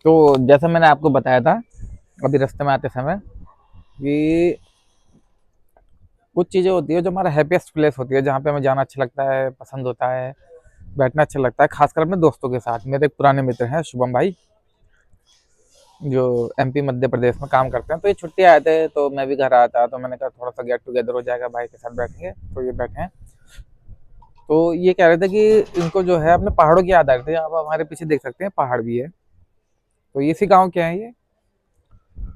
तो जैसा मैंने आपको बताया था अभी रास्ते में आते समय कि कुछ चीज़ें होती है जो हमारा हैप्पीएस्ट प्लेस होती है, जहाँ पे हमें जाना अच्छा लगता है, पसंद होता है, बैठना अच्छा लगता है, खासकर अपने दोस्तों के साथ। मेरे एक पुराने मित्र हैं शुभम भाई, जो एमपी मध्य प्रदेश में काम करते हैं। तो ये छुट्टी आए थे तो मैं भी घर आया था, तो मैंने कहा थोड़ा सा गेट टुगेदर हो जाएगा, भाई के साथ बैठेंगे। तो ये बैठे हैं, तो ये कह रहे थे कि इनको जो है अपने पहाड़ों की याद आ रही थी। आप हमारे पीछे देख सकते हैं पहाड़ भी है। तो इसी गाँव के हैं ये।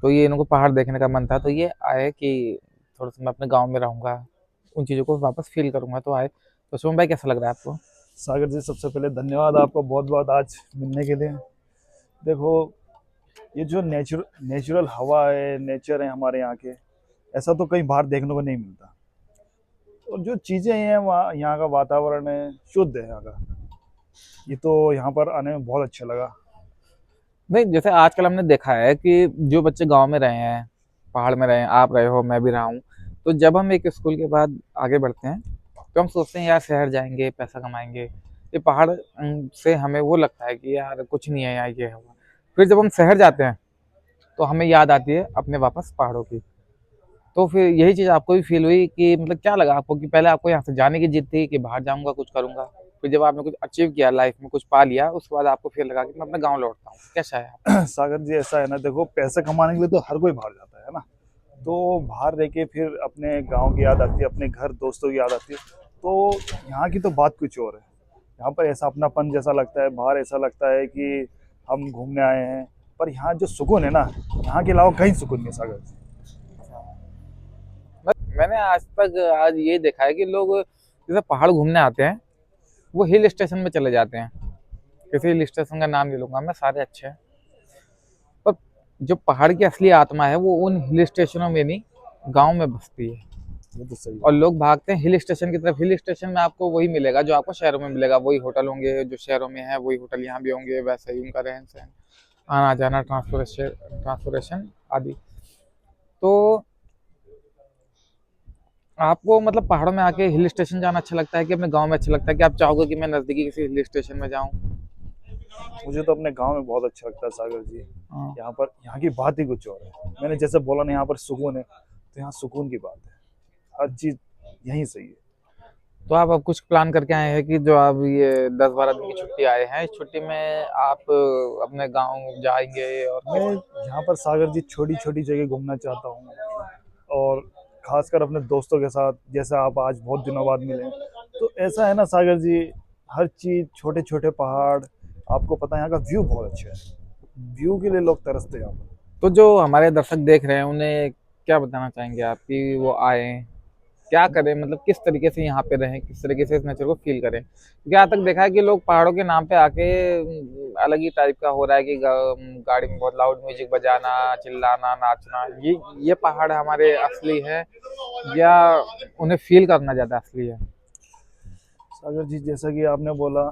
तो ये इनको पहाड़ देखने का मन था, तो ये आए कि थोड़ा सा मैं अपने गाँव में रहूँगा, उन चीज़ों को वापस फील करूँगा, तो आए। तो शुभम भाई कैसा लग रहा है आपको? सागर जी, सबसे पहले धन्यवाद आपका बहुत बहुत आज मिलने के लिए। देखो, ये जो नेचुरल हवा है, नेचर है हमारे यहाँ के, ऐसा तो कहीं बाहर देखने को नहीं मिलता। और जो चीज़ें हैं वहाँ, यहाँ का वातावरण है, शुद्ध है यहाँ का। ये तो यहाँ पर आने में बहुत अच्छा लगा। नहीं, जैसे आजकल हमने देखा है कि जो बच्चे गाँव में रहे हैं, पहाड़ में रहे हैं, आप रहे हो, मैं भी रहा हूँ, तो जब हम एक स्कूल के बाद आगे बढ़ते हैं, तो हम सोचते हैं यार शहर जाएँगे, पैसा कमाएँगे। ये पहाड़ से हमें वो लगता है कि यार कुछ नहीं है यहाँ, ये है वो। फिर जब हम शहर जाते हैं, तो हमें याद आती है अपने वापस पहाड़ों की। तो फिर यही चीज़ आपको भी फ़ील हुई कि मतलब क्या लगा आपको कि पहले आपको यहाँ से जाने की ज़िद थी कि बाहर जाऊँगा, कुछ करूँगा। फिर जब आपने कुछ अचीव किया लाइफ़ में, कुछ पा लिया, उसके बाद आपको फिर लगा कि मैं अपने गाँव लौटता हूँ। कैसा है आपका? सागर जी, ऐसा है ना, देखो, पैसे कमाने के लिए तो हर कोई बाहर जाता है ना। तो बाहर रह के फिर अपने गाँव की याद आती है, अपने घर दोस्तों की याद आती है। तो यहाँ की तो बात कुछ और है। यहाँ पर ऐसा अपनापन जैसा लगता है, बाहर ऐसा लगता है कि हम घूमने आए हैं। पर यहाँ जो सुकून है ना, यहाँ के अलावा कहीं सुकून नहीं सागर जी। मैंने आज ये देखा है कि लोग जैसे पहाड़ घूमने आते हैं, वो हिल स्टेशन में चले जाते हैं। किसी हिल स्टेशन का नाम नहीं लूँगा मैं, सारे अच्छे हैं। पर जो पहाड़ की असली आत्मा है, वो उन हिल स्टेशनों में नहीं, गाँव में बसती है। वो तो सही और बात लोग भागते हैं हिल स्टेशन की तरफ। हिल स्टेशन में आपको वही मिलेगा जो आपको शहरों में मिलेगा। वही होटल होंगे जो शहरों में है, वही होटल यहाँ भी होंगे, वैसा ही उनका रहन सहन, आना जाना, ट्रांसपोर्टेशन आदि। तो आपको मतलब पहाड़ों में आके हिल स्टेशन जाना अच्छा लगता है कि अपने गांव में अच्छा लगता है, कि आप चाहोगे कि मैं नजदीकी किसी हिल स्टेशन में जाऊं? है। मुझे तो अपने गाँव में बहुत अच्छा लगता है सागर जी। हाँ। यहाँ पर यहाँ की बात ही कुछ और है। मैंने जैसे बोला ना, यहाँ पर सुकून है, तो यहाँ सुकून की बात है। हर चीज़ यहीं सही है। तो आप अब कुछ प्लान करके आए हैं कि जो आप ये 10-12 दिन की छुट्टी आए हैं, इस छुट्टी में आप अपने गांव जाएंगे और मैं किस? यहाँ पर सागर जी छोटी छोटी जगह घूमना चाहता हूँ। और खासकर अपने दोस्तों के साथ, जैसे आप आज बहुत दिनों बाद मिले। तो ऐसा है ना सागर जी, हर चीज़, छोटे छोटे पहाड़, आपको पता है यहाँ का व्यू बहुत अच्छा है। व्यू के लिए लोग तरसते हैं यहाँ पर। तो जो हमारे दर्शक देख रहे हैं उन्हें क्या बताना चाहेंगे आप कि वो आए, क्या करें, मतलब किस तरीके से यहाँ पे रहें, किस तरीके से इस नेचर को फील करें? क्योंकि आज तक देखा है कि लोग पहाड़ों के नाम पे आके अलग ही टाइप का हो रहा है कि गाड़ी में बहुत लाउड म्यूजिक बजाना, चिल्लाना, नाचना। ये पहाड़ हमारे असली है या उन्हें फील करना ज्यादा असली है? सागर जी, जैसा कि आपने बोला,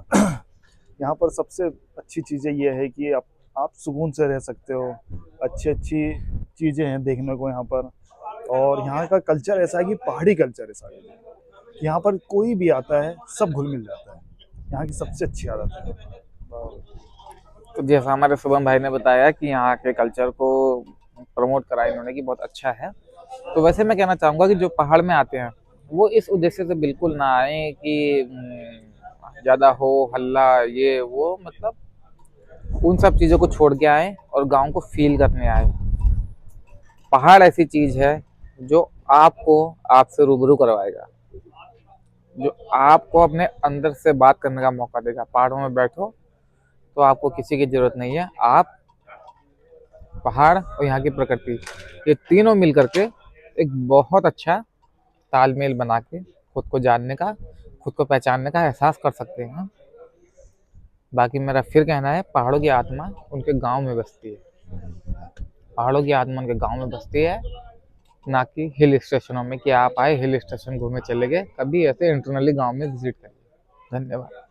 यहाँ पर सबसे अच्छी चीज़ें ये है कि आप सुकून से रह सकते हो। अच्छी अच्छी चीज़ें हैं देखने को यहाँ पर। और यहाँ का कल्चर ऐसा है कि पहाड़ी कल्चर है सागर में। यहाँ पर कोई भी आता है, सब घुल मिल जाता है। यहाँ की सबसे अच्छी आदत है। तो जैसा हमारे शुभम भाई ने बताया कि यहाँ के कल्चर को प्रमोट करा इन्होंने कि बहुत अच्छा है। तो वैसे मैं कहना चाहूंगा कि जो पहाड़ में आते हैं, वो इस उद्देश्य से बिल्कुल ना आए कि ज्यादा हो हल्ला, ये वो, मतलब उन सब चीजों को छोड़ के आए और गांव को फील करने आए। पहाड़ ऐसी चीज है जो आपको आपसे रूबरू करवाएगा, जो आपको अपने अंदर से बात करने का मौका देगा। पहाड़ों में बैठो तो आपको किसी की जरूरत नहीं है। आप, पहाड़ और यहाँ की प्रकृति, ये तीनों मिल करके एक बहुत अच्छा तालमेल बना के खुद को जानने का, खुद को पहचानने का एहसास कर सकते हैं। बाकी मेरा फिर कहना है, पहाड़ों की आत्मा उनके गांव में बसती है। पहाड़ों की आत्मा उनके गांव में बसती है, ना कि हिल स्टेशनों में कि आप आए हिल स्टेशन घूमे चले गए। कभी ऐसे इंटरनली गांव में विजिट करें। धन्यवाद।